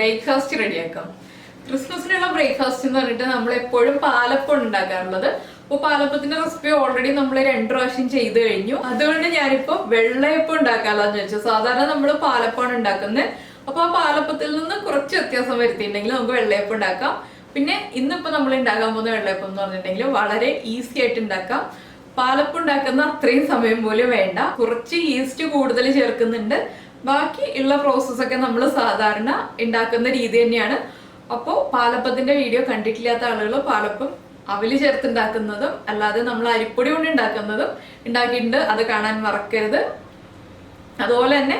Breakfast റെഡിയാക്കാം. ക്രിസ്മസിനുള്ള breakfast എന്ന് പറഞ്ഞിട്ട് നമ്മൾ എപ്പോഴും പാലപ്പം ഉണ്ടാക്കാറുള്ളത്. അപ്പോൾ പാലപ്പത്തിന്റെ റെസിപ്പി ഓൾറെഡി നമ്മൾ 2 പ്രാവശ്യം ചെയ്ത് കഴിഞ്ഞു. അതുകൊണ്ട് ഞാനിപ്പോ വെള്ളയപ്പം ഉണ്ടാക്കാമെന്ന് വെച്ചു. സാധാരണ നമ്മൾ പാലപ്പമാണ് ഉണ്ടാക്കുന്നത്. അപ്പൊ ആ പാലപ്പത്തിൽ നിന്ന് കുറച്ച് വ്യത്യാസം വരുത്തിയിട്ടുണ്ടെങ്കിൽ നമുക്ക് വെള്ളയപ്പം ഉണ്ടാക്കാം. പിന്നെ ഇന്നിപ്പോ നമ്മൾ ഉണ്ടാക്കാൻ പോകുന്ന വെള്ളയപ്പം എന്ന് പറഞ്ഞിട്ടുണ്ടെങ്കിൽ വളരെ ഈസി ആയിട്ട് ഉണ്ടാക്കാം. പാലപ്പം ഉണ്ടാക്കുന്ന അത്രയും സമയം പോലും വേണ്ട. കുറച്ച് ഈസ്റ്റ് കൂടുതൽ ചേർക്കുന്നുണ്ട്. ബാക്കി ഉള്ള പ്രോസസ് ഒക്കെ നമ്മൾ സാധാരണ ഉണ്ടാക്കുന്ന രീതി തന്നെയാണ്. അപ്പോൾ പാലപ്പത്തിന്റെ വീഡിയോ കണ്ടിട്ടില്ലാത്ത ആളുകൾ പാലപ്പം അവല് ചേർത്തുണ്ടാക്കുന്നതും അല്ലാതെ നമ്മൾ അരിപ്പൊടി കൊണ്ട് ഉണ്ടാക്കുന്നതും ഉണ്ടാക്കിയിട്ടുണ്ട്. അത് കാണാൻ മറക്കരുത്. അതുപോലെ തന്നെ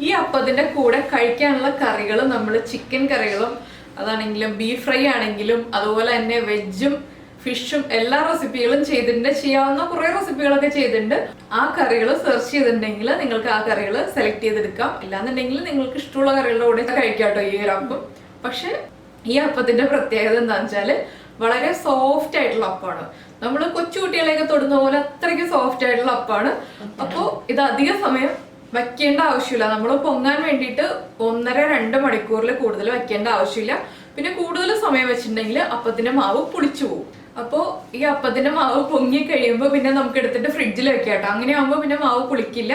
ഈ അപ്പത്തിന്റെ കൂടെ കഴിക്കാനുള്ള കറികൾ നമ്മൾ ചിക്കൻ കറികളും അതാണെങ്കിലും ബീഫ് ഫ്രൈ ആണെങ്കിലും അതുപോലെ തന്നെ വെജും ഫിഷും എല്ലാ റെസിപ്പികളും ചെയ്തിട്ടുണ്ട്. ചെയ്യാവുന്ന കുറെ റെസിപ്പികളൊക്കെ ചെയ്തിട്ടുണ്ട്. ആ കറികൾ സെർച്ച് ചെയ്തിട്ടുണ്ടെങ്കിൽ നിങ്ങൾക്ക് ആ കറികൾ സെലക്ട് ചെയ്തെടുക്കാം. ഇല്ലാന്നുണ്ടെങ്കിൽ നിങ്ങൾക്ക് ഇഷ്ടമുള്ള കറികളുടെ കൂടെ കഴിക്കാട്ടോ ഈ ഒരു അപ്പം. പക്ഷെ ഈ അപ്പത്തിന്റെ പ്രത്യേകത എന്താണെന്ന് വെച്ചാൽ വളരെ സോഫ്റ്റ് ആയിട്ടുള്ള അപ്പമാണ്. നമ്മൾ കൊച്ചുകുട്ടികളെയൊക്കെ തൊടുന്ന പോലെ അത്രയ്ക്ക് സോഫ്റ്റ് ആയിട്ടുള്ള അപ്പമാണ്. അപ്പോൾ ഇത് അധിക സമയം വയ്ക്കേണ്ട ആവശ്യമില്ല. നമ്മൾ പൊങ്ങാൻ വേണ്ടിയിട്ട് 1.5-2 മണിക്കൂറിൽ കൂടുതൽ വയ്ക്കേണ്ട ആവശ്യമില്ല. പിന്നെ കൂടുതൽ സമയം വെച്ചിട്ടുണ്ടെങ്കിൽ അപ്പത്തിന്റെ മാവ് പുളിച്ചു പോകും. അപ്പോൾ ഈ അപ്പത്തിന്റെ മാവ് പൊങ്ങി കഴിയുമ്പോൾ പിന്നെ നമുക്ക് എടുത്തിട്ട് ഫ്രിഡ്ജിൽ വെക്കാം കേട്ടോ. അങ്ങനെ ആകുമ്പോൾ പിന്നെ മാവ് പുളിക്കില്ല.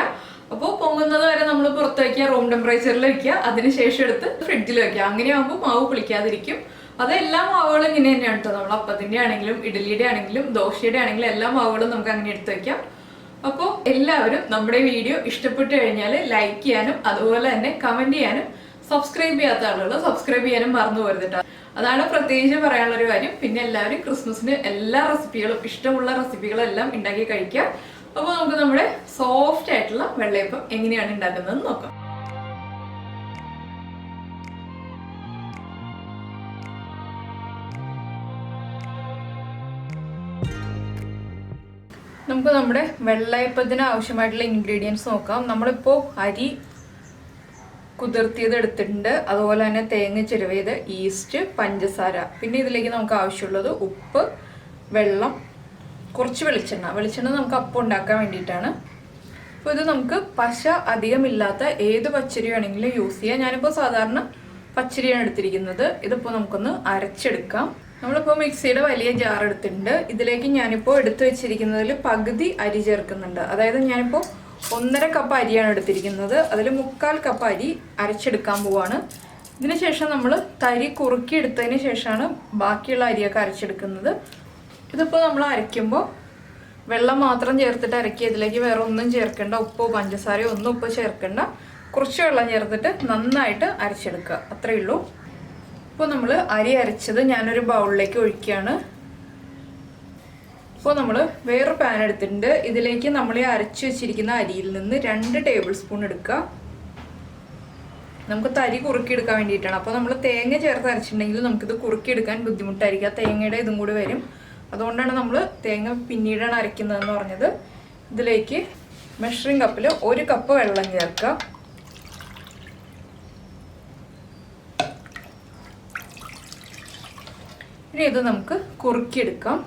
അപ്പോൾ പൊങ്ങുന്നത് വരെ നമ്മൾ പുറത്ത് വയ്ക്കുക, റൂം ടെമ്പറേച്ചറിൽ വെക്കുക, അതിനുശേഷം എടുത്ത് ഫ്രിഡ്ജിൽ വെക്കുക. അങ്ങനെ ആകുമ്പോൾ മാവ് പുളിക്കാതിരിക്കും. അതെല്ലാ മാവുകളും ഇങ്ങനെ തന്നെയാണ് കേട്ടോ. നമ്മൾ അപ്പത്തിന്റെ ആണെങ്കിലും ഇഡ്ഡലിയുടെ ആണെങ്കിലും ദോശയുടെ ആണെങ്കിലും എല്ലാ മാവുകളും നമുക്ക് അങ്ങനെ എടുത്ത് വെക്കാം. അപ്പോൾ എല്ലാവരും നമ്മുടെ വീഡിയോ ഇഷ്ടപ്പെട്ടു കഴിഞ്ഞാൽ ലൈക്ക് ചെയ്യാനും അതുപോലെ തന്നെ കമന്റ് ചെയ്യാനും സബ്സ്ക്രൈബ് ചെയ്യാത്ത ആളുകൾ സബ്സ്ക്രൈബ് ചെയ്യാനും മറന്നു പോകരുത് കേട്ടോ. അതാണ് പ്രത്യേകിച്ച് പറയാനുള്ളൊരു കാര്യം. പിന്നെ എല്ലാവരും ക്രിസ്മസിന് എല്ലാ റെസിപ്പികളും ഇഷ്ടമുള്ള റെസിപ്പികളെല്ലാം ഉണ്ടാക്കി കഴിക്കുക. അപ്പോൾ നമുക്ക് നമ്മുടെ സോഫ്റ്റ് ആയിട്ടുള്ള വെള്ളയപ്പം എങ്ങനെയാണ് ഉണ്ടാക്കുന്നതെന്ന് നോക്കാം. നമുക്ക് നമ്മുടെ വെള്ളയപ്പത്തിന് ആവശ്യമായിട്ടുള്ള ഇൻഗ്രീഡിയൻസ് നോക്കാം. നമ്മളിപ്പോൾ അരി കുതിർത്തിയത് എടുത്തിട്ടുണ്ട്. അതുപോലെ തന്നെ തേങ്ങ ചിരവിയത്, ഈസ്റ്റ്, പഞ്ചസാര. പിന്നെ ഇതിലേക്ക് നമുക്ക് ആവശ്യമുള്ളത് ഉപ്പ്, വെള്ളം, കുറച്ച് വെളിച്ചെണ്ണ നമുക്ക് അപ്പം ഉണ്ടാക്കാൻ വേണ്ടിയിട്ടാണ്. അപ്പോൾ ഇത് നമുക്ക് പശ അധികമില്ലാത്ത ഏത് പച്ചരി വേണമെങ്കിലും യൂസ് ചെയ്യാം. ഞാനിപ്പോൾ സാധാരണ പച്ചരിയാണ് എടുത്തിരിക്കുന്നത്. ഇതിപ്പോൾ നമുക്കൊന്ന് അരച്ചെടുക്കാം. നമ്മളിപ്പോൾ മിക്സിയുടെ വലിയ ജാർ എടുത്തിട്ടുണ്ട്. ഇതിലേക്ക് ഞാനിപ്പോൾ എടുത്തു വെച്ചിരിക്കുന്നതിൽ പകുതി അരി ചേർക്കുന്നുണ്ട്. അതായത് ഞാനിപ്പോൾ 1.5 കപ്പ് അരിയാണ് എടുത്തിരിക്കുന്നത്. അതിൽ 3/4 കപ്പ് അരി അരച്ചെടുക്കാൻ പോവാണ്. ഇതിന് ശേഷം നമ്മൾ തരി കുറുക്കി എടുത്തതിന് ശേഷമാണ് ബാക്കിയുള്ള അരിയൊക്കെ അരച്ചെടുക്കുന്നത്. ഇതിപ്പോൾ നമ്മൾ അരയ്ക്കുമ്പോൾ വെള്ളം മാത്രം ചേർത്തിട്ട് അരക്കുക. ഇതിലേക്ക് വേറെ ഒന്നും ചേർക്കേണ്ട. ഉപ്പോ പഞ്ചസാരയോ ഒന്നും ഉപ്പ് ചേർക്കേണ്ട. കുറച്ച് വെള്ളം ചേർത്തിട്ട് നന്നായിട്ട് അരച്ചെടുക്കുക. അത്രയേ ഉള്ളൂ. ഇപ്പോൾ നമ്മൾ അരി അരച്ചത് ഞാനൊരു ബൗളിലേക്ക് ഒഴിക്കുകയാണ്. ഇപ്പോൾ നമ്മൾ വേറൊരു പാൻ എടുത്തിട്ടുണ്ട്. ഇതിലേക്ക് നമ്മൾ ഈ അരച്ചു വെച്ചിരിക്കുന്ന അരിയിൽ നിന്ന് 2 ടേബിൾ സ്പൂൺ എടുക്കുക. നമുക്ക് തരി കുറുക്കിയെടുക്കാൻ വേണ്ടിയിട്ടാണ്. അപ്പോൾ നമ്മൾ തേങ്ങ ചേർത്ത് അരച്ചിട്ടുണ്ടെങ്കിൽ നമുക്കിത് കുറുക്കിയെടുക്കാൻ ബുദ്ധിമുട്ടായിരിക്കും. തേങ്ങയുടെ ഇതും കൂടി വരും. അതുകൊണ്ടാണ് നമ്മൾ തേങ്ങ പിന്നീടാണ് അരയ്ക്കുന്നതെന്ന് പറഞ്ഞത്. ഇതിലേക്ക് മെഷറിംഗ് കപ്പിൽ 1 കപ്പ് വെള്ളം ചേർക്കുക. ഇനി ഇത് നമുക്ക് കുറുക്കിയെടുക്കാം.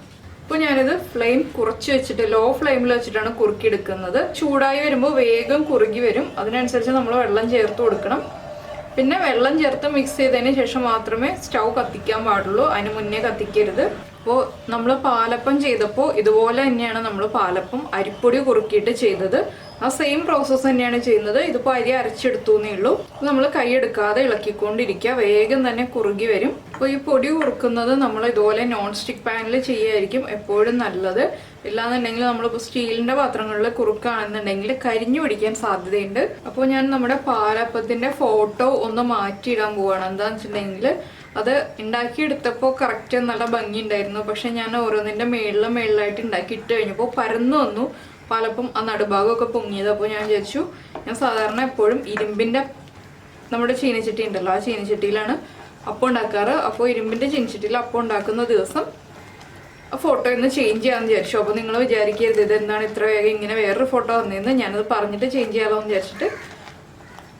ഇപ്പോൾ ഞാനിത് ഫ്ലെയിം കുറച്ച് വെച്ചിട്ട് ലോ ഫ്ലെയിമിൽ വെച്ചിട്ടാണ് കുറുക്കിയെടുക്കുന്നത്. ചൂടായി വരുമ്പോൾ വേഗം കുറുകി വരും. അതിനനുസരിച്ച് നമ്മൾ വെള്ളം ചേർത്ത് കൊടുക്കണം. പിന്നെ വെള്ളം ചേർത്ത് മിക്സ് ചെയ്തതിന് ശേഷം മാത്രമേ സ്റ്റൗ കത്തിക്കാൻ പാടുള്ളൂ. അതിന് മുന്നേ കത്തിക്കരുത്. അപ്പോൾ നമ്മൾ പാലപ്പം ചെയ്തപ്പോൾ ഇതുപോലെ തന്നെയാണ് നമ്മൾ പാലപ്പം അരിപ്പൊടി കുറുക്കിയിട്ട് ചെയ്തത്. ആ സെയിം പ്രോസസ്സ് തന്നെയാണ് ചെയ്യുന്നത്. ഇതിപ്പോൾ അരി അരച്ചെടുത്തു എന്നേ ഉള്ളൂ. നമ്മൾ കൈ എടുക്കാതെ ഇളക്കിക്കൊണ്ടിരിക്കുക. വേഗം തന്നെ കുറുകി വരും. അപ്പോൾ ഈ പൊടി കുറുക്കുന്നത് നമ്മൾ ഇതുപോലെ നോൺ സ്റ്റിക്ക് പാനിൽ ചെയ്യുമായിരിക്കും എപ്പോഴും നല്ലത്. ഇല്ലാന്നുണ്ടെങ്കിൽ നമ്മളിപ്പോൾ സ്റ്റീലിൻ്റെ പാത്രങ്ങളിൽ കുറുക്കുകയാണെന്നുണ്ടെങ്കിൽ കരിഞ്ഞു പിടിക്കാൻ സാധ്യതയുണ്ട്. അപ്പോൾ ഞാൻ നമ്മുടെ പാലപ്പത്തിൻ്റെ ഫോട്ടോ ഒന്ന് മാറ്റിയിടാൻ പോവുകയാണ്. എന്താണെന്ന് വെച്ചിട്ടുണ്ടെങ്കിൽ അത് ഉണ്ടാക്കിയെടുത്തപ്പോൾ കറക്റ്റ് നല്ല ഭംഗി ഉണ്ടായിരുന്നു. പക്ഷെ ഞാൻ ഓരോന്നിൻ്റെ മേളിലായിട്ട് ഉണ്ടാക്കിയിട്ട് കഴിഞ്ഞപ്പോൾ പരന്നു വന്നു പാലപ്പം. ആ നടുഭാഗമൊക്കെ പൊങ്ങിയത്. അപ്പോൾ ഞാൻ വിചാരിച്ചു, ഞാൻ സാധാരണ എപ്പോഴും ഇരുമ്പിൻ്റെ നമ്മുടെ ചീനച്ചട്ടി ഉണ്ടല്ലോ, ആ ചീനച്ചട്ടിയിലാണ് അപ്പം ഉണ്ടാക്കാറ്. അപ്പോൾ ഇരുമ്പിൻ്റെ ചീനച്ചട്ടിയിൽ അപ്പം ഉണ്ടാക്കുന്ന ദിവസം ഫോട്ടോ ഒന്ന് ചേഞ്ച് ചെയ്യാമെന്ന് വിചാരിച്ചു. അപ്പോൾ നിങ്ങൾ വിചാരിക്കരുത് ഇതെന്താണ് ഇത്ര വേഗം ഇങ്ങനെ വേറൊരു ഫോട്ടോ വന്നതെന്ന്. ഞാനത് പറഞ്ഞിട്ട് ചേഞ്ച് ചെയ്യാമല്ലോ എന്ന് വിചാരിച്ചിട്ട്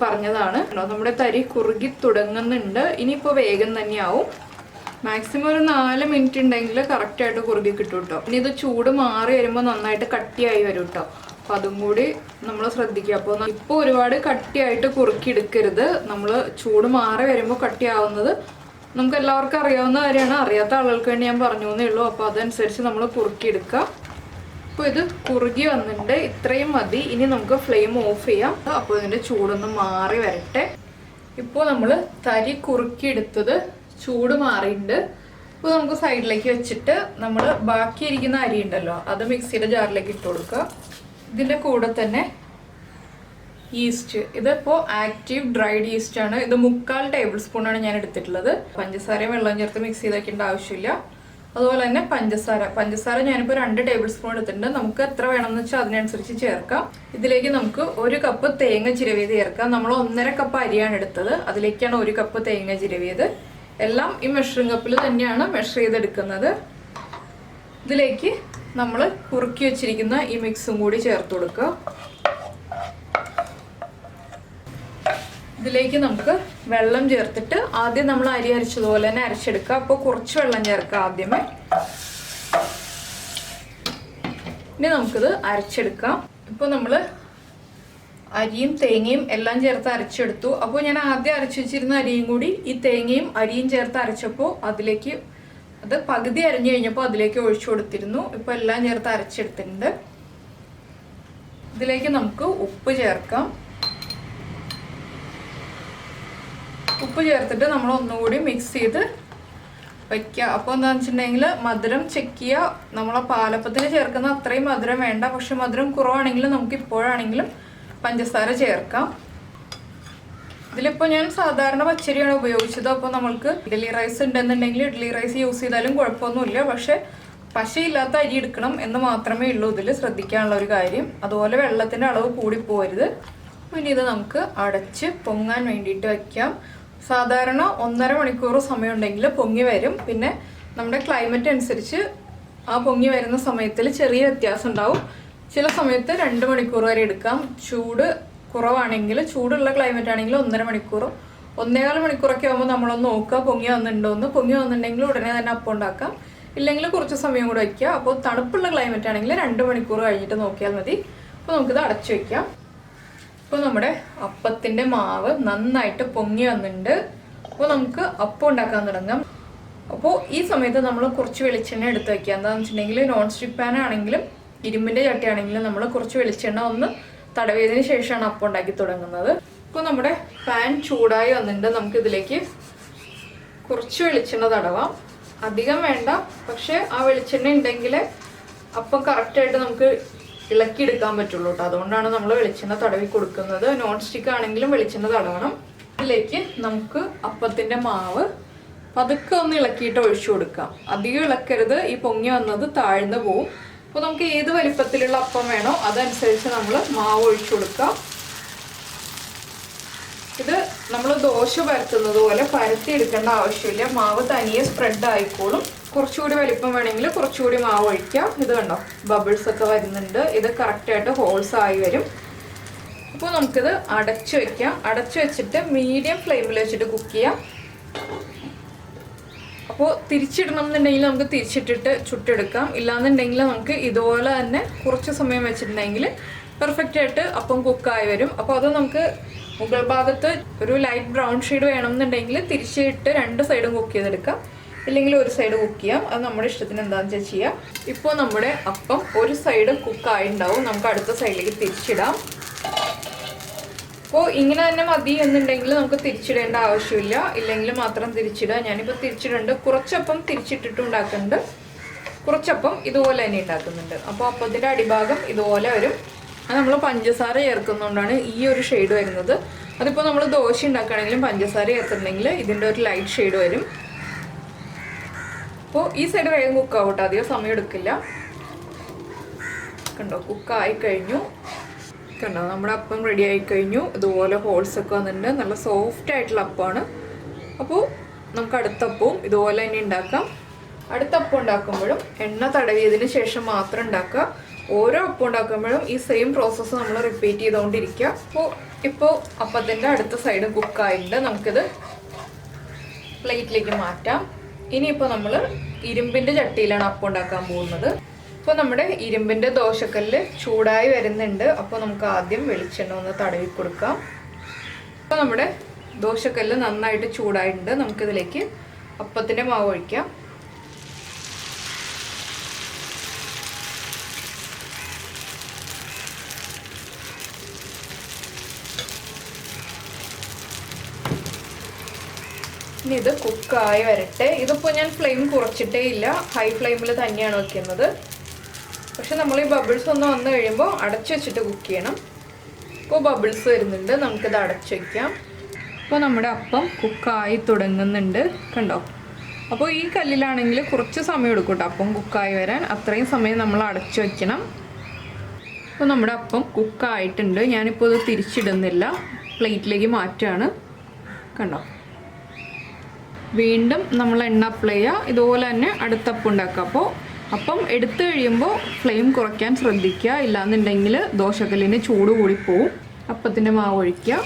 പറഞ്ഞതാണ്. നമ്മുടെ തരി കുറുകി തുടങ്ങുന്നുണ്ട്. ഇനിയിപ്പോൾ വേഗം തന്നെയാവും. മാക്സിമം ഒരു 4 മിനിറ്റ് ഉണ്ടെങ്കിൽ കറക്റ്റായിട്ട് കുറുകി കിട്ടും കേട്ടോ. ഇനി ഇത് ചൂട് മാറി വരുമ്പോൾ നന്നായിട്ട് കട്ടിയായി വരും കേട്ടോ. അപ്പം അതും കൂടി നമ്മൾ ശ്രദ്ധിക്കുക. അപ്പോൾ ഇപ്പോൾ ഒരുപാട് കട്ടിയായിട്ട് കുറുക്കിയെടുക്കരുത്. നമ്മൾ ചൂട് മാറി വരുമ്പോൾ കട്ടിയാവുന്നത് നമുക്ക് എല്ലാവർക്കും അറിയാവുന്ന കാര്യമാണ്. അറിയാത്ത ആളുകൾക്ക് വേണ്ടി ഞാൻ പറഞ്ഞു എന്നേ ഉള്ളൂ. അപ്പോൾ അതനുസരിച്ച് നമ്മൾ കുറുക്കിയെടുക്കുക. അപ്പോൾ ഇത് കുറുകി വന്നിട്ടുണ്ട്, ഇത്രയും മതി. ഇനി നമുക്ക് ഫ്ലെയിം ഓഫ് ചെയ്യാം. അപ്പോൾ ഇതിൻ്റെ ചൂടൊന്ന് മാറി വരട്ടെ. ഇപ്പോൾ നമ്മൾ തരി കുറുക്കിയെടുത്തത് ചൂട് മാറിയിട്ടുണ്ട്. ഇപ്പോൾ നമുക്ക് സൈഡിലേക്ക് വെച്ചിട്ട് നമ്മൾ ബാക്കിയിരിക്കുന്ന അരി ഉണ്ടല്ലോ അത് മിക്സിയുടെ ജാറിലേക്ക് ഇട്ട് കൊടുക്കുക. ഇതിൻ്റെ കൂടെ തന്നെ ഈസ്റ്റ്, ഇതിപ്പോൾ ആക്റ്റീവ് ഡ്രൈഡ് ഈസ്റ്റ് ആണ്. ഇത് 3/4 ടേബിൾ സ്പൂണാണ് ഞാൻ എടുത്തിട്ടുള്ളത്. പഞ്ചസാരയും വെള്ളം ചേർത്ത് മിക്സ് ചെയ്ത് വയ്ക്കേണ്ട ആവശ്യമില്ല. അതുപോലെ തന്നെ പഞ്ചസാര ഞാനിപ്പോൾ 2 ടേബിൾ സ്പൂൺ എടുത്തിട്ടുണ്ട്. നമുക്ക് എത്ര വേണമെന്ന് വെച്ചാൽ അതിനനുസരിച്ച് ചേർക്കാം. ഇതിലേക്ക് നമുക്ക് 1 കപ്പ് തേങ്ങ ചിരവിയത് ചേർക്കാം. നമ്മൾ 1.5 കപ്പ് അരിയാണ് എടുത്തത്, അതിലേക്കാണ് 1 കപ്പ് തേങ്ങ ചിരവിയത്. എല്ലാം ഈ മെഷറിംഗ് കപ്പിൽ തന്നെയാണ് മെഷർ ചെയ്തെടുക്കുന്നത്. ഇതിലേക്ക് നമ്മൾ കുറുക്കി വെച്ചിരിക്കുന്ന ഈ മിക്സും കൂടി ചേർത്ത് കൊടുക്കുക. ഇതിലേക്ക് നമുക്ക് വെള്ളം ചേർത്തിട്ട് ആദ്യം നമ്മൾ അരി അരച്ചതുപോലെ തന്നെ അരച്ചെടുക്കുക. അപ്പോൾ കുറച്ച് വെള്ളം ചേർക്കുക ആദ്യമേ. ഇനി നമുക്കിത് അരച്ചെടുക്കാം. ഇപ്പോൾ നമ്മൾ അരിയും തേങ്ങയും എല്ലാം ചേർത്ത് അരച്ചെടുത്തു. അപ്പോൾ ഞാൻ ആദ്യം അരച്ചു വെച്ചിരുന്ന അരിയും കൂടി ഈ തേങ്ങയും അരിയും ചേർത്ത് അരച്ചപ്പോൾ അതിലേക്ക് അത് പകുതി അരിഞ്ഞു കഴിഞ്ഞപ്പോൾ അതിലേക്ക് ഒഴിച്ചു കൊടുത്തിരുന്നു. ഇപ്പോൾ എല്ലാം ചേർത്ത് അരച്ചെടുത്തിട്ടുണ്ട്. ഇതിലേക്ക് നമുക്ക് ഉപ്പ് ചേർക്കാം. ഉപ്പ് ചേർത്തിട്ട് നമ്മൾ ഒന്നുകൂടി മിക്സ് ചെയ്ത് വയ്ക്കുക. അപ്പോൾ എന്താണെന്ന് വെച്ചിട്ടുണ്ടെങ്കിൽ മധുരം ചെക്ക് ചെയ്യുക. നമ്മളെ പാലപ്പത്തിന് ചേർക്കുന്ന അത്രയും മധുരം വേണ്ട. പക്ഷെ മധുരം കുറവാണെങ്കിലും നമുക്ക് ഇപ്പോഴാണെങ്കിലും പഞ്ചസാര ചേർക്കാം. ഇതിലിപ്പോൾ ഞാൻ സാധാരണ പച്ചരിയാണ് ഉപയോഗിച്ചത്. അപ്പോൾ നമ്മൾക്ക് ഇഡ്ഡലി റൈസ് ഉണ്ടെന്നുണ്ടെങ്കിൽ ഇഡ്ഡലി റൈസ് യൂസ് ചെയ്താലും കുഴപ്പമൊന്നുമില്ല. പക്ഷെ പശയില്ലാത്ത അരി എടുക്കണം എന്ന് മാത്രമേ ഉള്ളൂ ഇതിൽ ശ്രദ്ധിക്കാനുള്ള ഒരു കാര്യം. അതുപോലെ വെള്ളത്തിൻ്റെ അളവ് കൂടിപ്പോരുത്. പിന്നെ ഇത് നമുക്ക് അടച്ച് പൊങ്ങാൻ വേണ്ടിയിട്ട് വയ്ക്കാം. സാധാരണ 1.5 മണിക്കൂർ സമയം ഉണ്ടെങ്കിൽ പൊങ്ങി വരും. പിന്നെ നമ്മുടെ ക്ലൈമറ്റ് അനുസരിച്ച് ആ പൊങ്ങി വരുന്ന സമയത്തിൽ ചെറിയ വ്യത്യാസം ഉണ്ടാവും. ചില സമയത്ത് 2 മണിക്കൂർ വരെ എടുക്കാം. ചൂട് കുറവാണെങ്കിൽ, ചൂടുള്ള ക്ലൈമറ്റ് ആണെങ്കിൽ 1.5 മണിക്കൂറും 1.25 മണിക്കൂറൊക്കെ ആകുമ്പോൾ നമ്മളൊന്ന് നോക്കുക പൊങ്ങി വന്നിട്ടുണ്ടോയെന്ന്. പൊങ്ങി വന്നിട്ടുണ്ടെങ്കിൽ ഉടനെ തന്നെ അപ്പം ഉണ്ടാക്കാം. ഇല്ലെങ്കിൽ കുറച്ച് സമയം കൂടെ വയ്ക്കുക. അപ്പോൾ തണുപ്പുള്ള ക്ലൈമറ്റ് ആണെങ്കിൽ 2 മണിക്കൂർ കഴിഞ്ഞിട്ട് നോക്കിയാൽ മതി. അപ്പോൾ നമുക്കിത് അടച്ചു വയ്ക്കാം. ഇപ്പോൾ നമ്മുടെ അപ്പത്തിൻ്റെ മാവ് നന്നായിട്ട് പൊങ്ങി വന്നിട്ടുണ്ട്. അപ്പോൾ നമുക്ക് അപ്പം ഉണ്ടാക്കാൻ തുടങ്ങാം. അപ്പോൾ ഈ സമയത്ത് നമ്മൾ കുറച്ച് വെളിച്ചെണ്ണ എടുത്ത് വയ്ക്കുക. എന്താണെന്ന് വെച്ചിട്ടുണ്ടെങ്കിൽ നോൺ സ്റ്റിക്ക് പാൻ ആണെങ്കിലും ഇരുമ്പിൻ്റെ ചട്ടിയാണെങ്കിലും നമ്മൾ കുറച്ച് വെളിച്ചെണ്ണ ഒന്ന് തടവിയതിന് ശേഷമാണ് അപ്പം ഉണ്ടാക്കി തുടങ്ങുന്നത്. ഇപ്പോൾ നമ്മുടെ പാൻ ചൂടായി വന്നിട്ടുണ്ട്. നമുക്കിതിലേക്ക് കുറച്ച് വെളിച്ചെണ്ണ തടവാം. അധികം വേണ്ട, പക്ഷേ ആ വെളിച്ചെണ്ണ ഉണ്ടെങ്കിൽ അപ്പം കറക്റ്റായിട്ട് നമുക്ക് ഇളക്കിയെടുക്കാൻ പറ്റുള്ളൂ കേട്ടോ. അതുകൊണ്ടാണ് നമ്മൾ വെളിച്ചെണ്ണ തടവി കൊടുക്കുന്നത്. നോൺ സ്റ്റിക്ക് ആണെങ്കിലും വെളിച്ചെണ്ണ തടവണം. ഇതിലേക്ക് നമുക്ക് അപ്പത്തിൻ്റെ മാവ് പതുക്കെ ഒന്ന് ഇളക്കിയിട്ട് ഒഴിച്ചു കൊടുക്കാം. അധികം ഇളക്കരുത്, ഈ പൊങ്ങി വന്നത് താഴ്ന്നു പോവും. അപ്പോൾ നമുക്ക് ഏത് വലിപ്പത്തിലുള്ള അപ്പം വേണോ അതനുസരിച്ച് നമ്മൾ മാവ് ഒഴിച്ചു കൊടുക്കാം. ഇത് നമ്മൾ ദോശ പരത്തുന്നത് പോലെ പരത്തി എടുക്കേണ്ട ആവശ്യമില്ല. മാവ് തനിയെ സ്പ്രെഡ് ആയിക്കോളും. കുറച്ചുകൂടി വലിപ്പം വേണമെങ്കിൽ കുറച്ചുകൂടി മാവ് ഒഴിക്കാം. ഇത് കണ്ടോ, ബബിൾസ് ഒക്കെ വരുന്നുണ്ട്. ഇത് കറക്റ്റായിട്ട് ഹോൾസ് ആയി വരും. അപ്പോൾ നമുക്കിത് അടച്ചു വയ്ക്കാം. അടച്ചു വെച്ചിട്ട് മീഡിയം ഫ്ലെയിമിൽ വെച്ചിട്ട് കുക്ക് ചെയ്യാം. അപ്പോൾ തിരിച്ചിടണം എന്നുണ്ടെങ്കിൽ നമുക്ക് തിരിച്ചിട്ടിട്ട് ചുട്ടെടുക്കാം. ഇല്ലാന്നുണ്ടെങ്കിൽ നമുക്ക് ഇതുപോലെ തന്നെ കുറച്ച് സമയം വെച്ചിട്ടുണ്ടെങ്കിൽ പെർഫെക്റ്റ് ആയിട്ട് അപ്പം കുക്കായി വരും. അപ്പോൾ അത് നമുക്ക് മുകൾ ഭാഗത്ത് ഒരു ലൈറ്റ് ബ്രൗൺ ഷെയ്ഡ് വേണമെന്നുണ്ടെങ്കിൽ തിരിച്ചിട്ട് 2 സൈഡും കുക്ക് ചെയ്തെടുക്കാം. ഇല്ലെങ്കിൽ ഒരു സൈഡ് കുക്ക് ചെയ്യാം. അത് നമ്മുടെ ഇഷ്ടത്തിന് എന്താണെന്ന് വെച്ചാൽ ചെയ്യാം. ഇപ്പോൾ നമ്മുടെ അപ്പം ഒരു സൈഡ് കുക്കായിട്ടുണ്ടാവും. നമുക്ക് അടുത്ത സൈഡിലേക്ക് തിരിച്ചിടാം. അപ്പോൾ ഇങ്ങനെ തന്നെ മതി എന്നുണ്ടെങ്കിൽ നമുക്ക് തിരിച്ചിടേണ്ട ആവശ്യമില്ല. ഇല്ലെങ്കിൽ മാത്രം തിരിച്ചിടുക. ഞാനിപ്പോൾ തിരിച്ചിടുന്നുണ്ട്. കുറച്ചപ്പം തിരിച്ചിട്ടിട്ട് ഉണ്ടാക്കുന്നുണ്ട്, കുറച്ചപ്പം ഇതുപോലെ തന്നെ ഉണ്ടാക്കുന്നുണ്ട്. അപ്പോൾ അപ്പത്തിൻ്റെ അടിഭാഗം ഇതുപോലെ വരും. അത് നമ്മൾ പഞ്ചസാര ചേർക്കുന്നതുകൊണ്ടാണ് ഈ ഒരു ഷെയ്ഡ് വരുന്നത്. അതിപ്പോൾ നമ്മൾ ദോശ ഉണ്ടാക്കുകയാണെങ്കിലും പഞ്ചസാര ചേർത്തിട്ടുണ്ടെങ്കിൽ ഇതിൻ്റെ ഒരു ലൈറ്റ് ഷെയ്ഡ് വരും. അപ്പോൾ ഈ സൈഡ് വേഗം കുക്കാവും കേട്ടോ, അധികം സമയം എടുക്കില്ല. കണ്ടോ, കുക്കായി കഴിഞ്ഞു. കണ്ടോ, നമ്മുടെ അപ്പം റെഡി ആയി കഴിഞ്ഞു. ഇതുപോലെ ഹോൾസ് ഒക്കെ വന്നിട്ടുണ്ട്. നല്ല സോഫ്റ്റ് ആയിട്ടുള്ള അപ്പമാണ്. അപ്പോൾ നമുക്ക് അടുത്ത അപ്പവും ഇതുപോലെ തന്നെ ഉണ്ടാക്കാം. അടുത്ത അപ്പം ഉണ്ടാക്കുമ്പോഴും എണ്ണ തടവിയതിന് ശേഷം മാത്രം ഉണ്ടാക്കുക. ഓരോ അപ്പം ഉണ്ടാക്കുമ്പോഴും ഈ സെയിം പ്രോസസ്സ് നമ്മൾ റിപ്പീറ്റ് ചെയ്തുകൊണ്ടിരിക്കുക. ഇപ്പോൾ അപ്പത്തിൻ്റെ അടുത്ത സൈഡ് കുക്കായിട്ടുണ്ട്. നമുക്കിത് പ്ലേറ്റിലേക്ക് മാറ്റാം. ഇനിയിപ്പോൾ നമ്മൾ ഇരുമ്പിൻ്റെ ചട്ടിയിലാണ് അപ്പം ഉണ്ടാക്കാൻ പോകുന്നത്. അപ്പോൾ നമ്മുടെ ഇരുമ്പിൻ്റെ ദോശക്കല്ല് ചൂടായി വരുന്നുണ്ട്. അപ്പോൾ നമുക്ക് ആദ്യം വെളിച്ചെണ്ണ ഒന്ന് തടവി കൊടുക്കാം. അപ്പോൾ നമ്മുടെ ദോശക്കല്ല് നന്നായിട്ട് ചൂടായിട്ടുണ്ട്. നമുക്കിതിലേക്ക് അപ്പത്തിൻ്റെ മാവ് ഒഴിക്കാം. ഇനി ഇത് കുക്കായി വരട്ടെ. ഇതിപ്പോൾ ഞാൻ ഫ്ലെയിം കുറച്ചിട്ടേ ഇല്ല, ഹൈ ഫ്ലെയിമിൽ തന്നെയാണ് വെക്കുന്നത്. പക്ഷെ നമ്മൾ ഈ ബബിൾസ് ഒന്ന് വന്നു കഴിയുമ്പോൾ അടച്ചു വെച്ചിട്ട് കുക്ക് ചെയ്യണം. ഇപ്പോൾ ബബിൾസ് വരുന്നുണ്ട്, നമുക്കിത് അടച്ചു വയ്ക്കാം. അപ്പോൾ നമ്മുടെ അപ്പം കുക്കായി തുടങ്ങുന്നുണ്ട്, കണ്ടോ? അപ്പോൾ ഈ കല്ലിലാണെങ്കിൽ കുറച്ച് സമയം എടുക്കും കേട്ടോ അപ്പം കുക്കായി വരാൻ. അത്രയും സമയം നമ്മൾ അടച്ചു വയ്ക്കണം. അപ്പോൾ നമ്മുടെ അപ്പം കുക്കായിട്ടുണ്ട്. ഞാനിപ്പോൾ ഇത് തിരിച്ചിടുന്നില്ല, പ്ലേറ്റിലേക്ക് മാറ്റുകയാണ്. കണ്ടോ? വീണ്ടും നമ്മൾ എണ്ണ അപ്ലൈ ചെയ്യുക. ഇതുപോലെ തന്നെ അടുത്ത അപ്പം ഉണ്ടാക്കുക. അപ്പോൾ അപ്പം എടുത്തു കഴിയുമ്പോൾ ഫ്ലെയിം കുറയ്ക്കാൻ ശ്രദ്ധിക്കുക, ഇല്ലാന്നുണ്ടെങ്കിൽ ദോശക്കല്ലിന് ചൂട് കൂടിപ്പോവും. അപ്പത്തിൻ്റെ മാവ് ഒഴിക്കുക.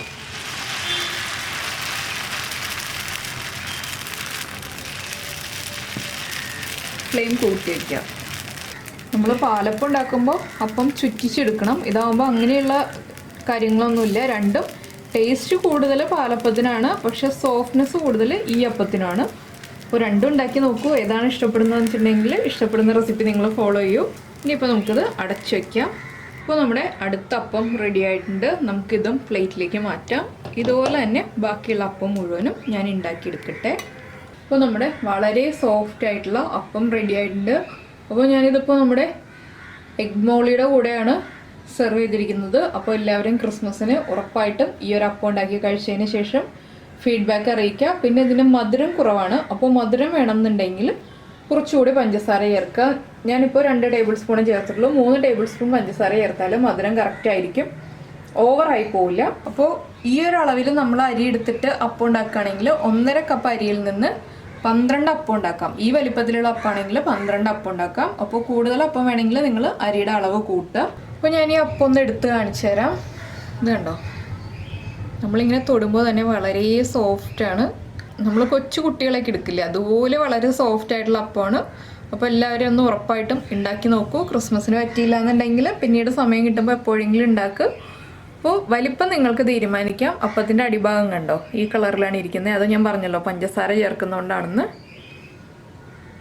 ഫ്ലെയിം കൂട്ടി വയ്ക്കുക. നമ്മൾ പാലപ്പം ഉണ്ടാക്കുമ്പോൾ അപ്പം ചുറ്റിച്ചെടുക്കണം. ഇതാകുമ്പോൾ അങ്ങനെയുള്ള കാര്യങ്ങളൊന്നുമില്ല. രണ്ടും ടേസ്റ്റ് കൂടുതൽ പാലപ്പത്തിനാണ്, പക്ഷെ സോഫ്റ്റ്നെസ് കൂടുതൽ ഈ അപ്പത്തിനാണ്. അപ്പോൾ രണ്ടും ഉണ്ടാക്കി നോക്കൂ. ഏതാണ് ഇഷ്ടപ്പെടുന്നതെന്ന് വെച്ചിട്ടുണ്ടെങ്കിൽ ഇഷ്ടപ്പെടുന്ന റെസിപ്പി നിങ്ങൾ ഫോളോ ചെയ്യൂ. ഇനിയിപ്പോൾ നമുക്കിത് അടച്ചു വയ്ക്കാം. ഇപ്പോൾ നമ്മുടെ അടുത്ത അപ്പം റെഡി ആയിട്ടുണ്ട്. നമുക്കിതും പ്ലേറ്റിലേക്ക് മാറ്റാം. ഇതുപോലെ തന്നെ ബാക്കിയുള്ള അപ്പം മുഴുവനും ഞാൻ ഉണ്ടാക്കിയെടുക്കട്ടെ. അപ്പോൾ നമ്മുടെ വളരെ സോഫ്റ്റ് ആയിട്ടുള്ള അപ്പം റെഡി ആയിട്ടുണ്ട്. അപ്പോൾ ഞാനിതിപ്പോൾ നമ്മുടെ എഗ് മോളിയുടെ കൂടെയാണ് സെർവ് ചെയ്തിരിക്കുന്നത്. അപ്പോൾ എല്ലാവരും ക്രിസ്മസിന് ഉറപ്പായിട്ടും ഈ ഒരു അപ്പം ഉണ്ടാക്കി കഴിച്ചതിന് ശേഷം ഫീഡ്ബാക്ക് അറിയിക്കുക. പിന്നെ ഇതിന് മധുരം കുറവാണ്, അപ്പോൾ മധുരം വേണമെന്നുണ്ടെങ്കിൽ കുറച്ചുകൂടി പഞ്ചസാര ചേർക്കുക. ഞാനിപ്പോൾ 2 ടേബിൾ സ്പൂൺ ചേർത്തിട്ടുള്ളൂ. 3 ടേബിൾ സ്പൂൺ പഞ്ചസാര ചേർത്താൽ മധുരം കറക്റ്റ് ആയിരിക്കും, ഓവറായി പോവില്ല. അപ്പോൾ ഈ ഒരു അളവിൽ നമ്മൾ അരി എടുത്തിട്ട് അപ്പം ഉണ്ടാക്കുകയാണെങ്കിൽ 1.5 കപ്പ് അരിയിൽ നിന്ന് 12 അപ്പം ഉണ്ടാക്കാം. ഈ വലിപ്പത്തിലുള്ള അപ്പമാണെങ്കിൽ 12 അപ്പം ഉണ്ടാക്കാം. അപ്പോൾ കൂടുതൽ അപ്പം വേണമെങ്കിൽ നിങ്ങൾ അരിയുടെ അളവ് കൂട്ടുക. അപ്പോൾ ഞാൻ ഈ അപ്പം ഒന്ന് എടുത്ത് കാണിച്ചു തരാം. ഇത് കണ്ടോ? നമ്മളിങ്ങനെ തൊടുമ്പോൾ തന്നെ വളരെ സോഫ്റ്റാണ്. നമ്മൾ കൊച്ചു കുട്ടികളൊക്കെ എടുക്കില്ല, അതുപോലെ വളരെ സോഫ്റ്റ് ആയിട്ടുള്ള അപ്പമാണ്. അപ്പോൾ എല്ലാവരും ഒന്ന് ഉറപ്പായിട്ടും ഉണ്ടാക്കി നോക്കൂ. ക്രിസ്മസിന് പറ്റിയില്ല എന്നുണ്ടെങ്കിൽ പിന്നീട് സമയം കിട്ടുമ്പോൾ എപ്പോഴെങ്കിലും ഉണ്ടാക്കുക. അപ്പോൾ വലിപ്പം നിങ്ങൾക്ക് തീരുമാനിക്കാം. അപ്പത്തിൻ്റെ അടിഭാഗം കണ്ടോ? ഈ കളറിലാണ് ഇരിക്കുന്നത്. അത് ഞാൻ പറഞ്ഞല്ലോ പഞ്ചസാര ചേർക്കുന്നതുകൊണ്ടാണെന്ന്.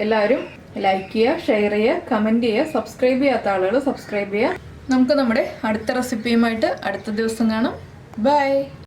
എല്ലാവരും ലൈക്ക് ചെയ്യുക, ഷെയർ ചെയ്യുക, കമൻറ്റ് ചെയ്യുക. സബ്സ്ക്രൈബ് ചെയ്യാത്ത ആളുകൾ സബ്സ്ക്രൈബ് ചെയ്യുക. നമുക്ക് നമ്മുടെ അടുത്ത റെസിപ്പിയുമായിട്ട് അടുത്ത ദിവസം കാണാം. ബൈ.